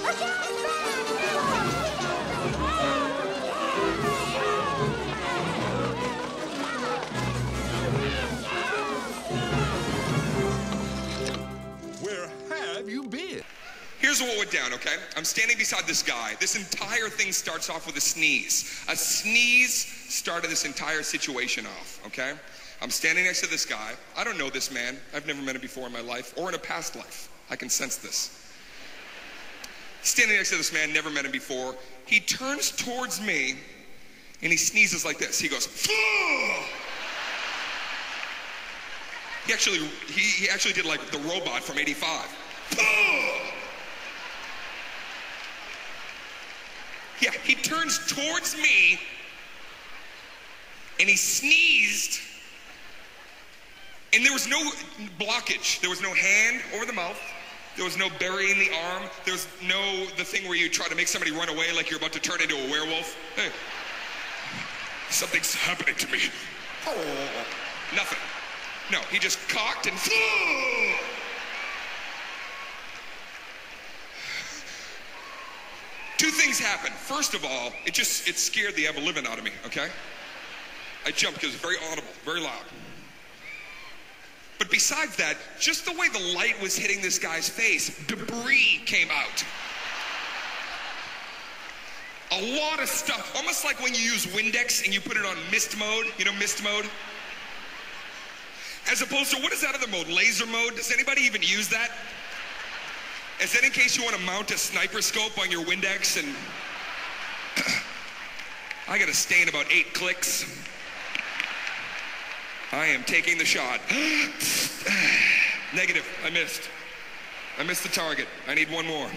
Where have you been? Here's what went down, okay? I'm standing beside this guy. This entire thing starts off with a sneeze. A sneeze started this entire situation off, okay? I'm standing next to this guy. I don't know this man. I've never met him before in my life or in a past life. I can sense this. Standing next to this man, never met him before. He turns towards me and he sneezes like this. He goes, "Fuh!" He actually did like the robot from '85. Fuh! Yeah, he turns towards me and he sneezed, and there was no blockage. There was no hand over the mouth. There was no burying the arm. There was no the thing where you try to make somebody run away like you're about to turn into a werewolf. Hey, something's happening to me. Oh, nothing. No, he just cocked and flew. Two things happened. First of all, it scared the ever-living out of me, okay? I jumped because it was very audible, very loud. But besides that, just the way the light was hitting this guy's face, debris came out. A lot of stuff, almost like when you use Windex and you put it on mist mode, you know mist mode? As opposed to, what is that other mode, laser mode? Does anybody even use that? Is that in case you want to mount a sniper scope on your Windex and... I got a stain about 8 clicks. I am taking the shot. Negative, I missed. I missed the target. I need one more.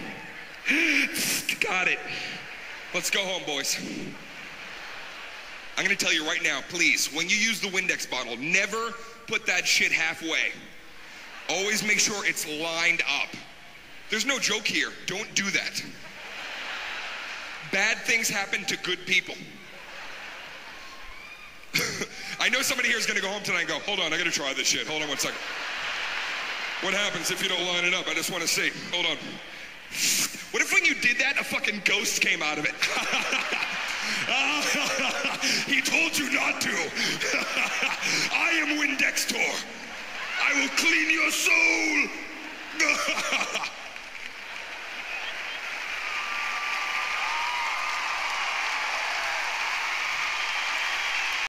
Got it. Let's go home, boys. I'm gonna tell you right now, please, when you use the Windex bottle, never put that shit halfway. Always make sure it's lined up. There's no joke here. Don't do that. Bad things happen to good people. I know somebody here is going to go home tonight and go, hold on, I got to try this shit. Hold on one second. What happens if you don't line it up? I just want to see. Hold on. What if when you did that, a fucking ghost came out of it? He told you not to. I am Windextor. I will clean your soul.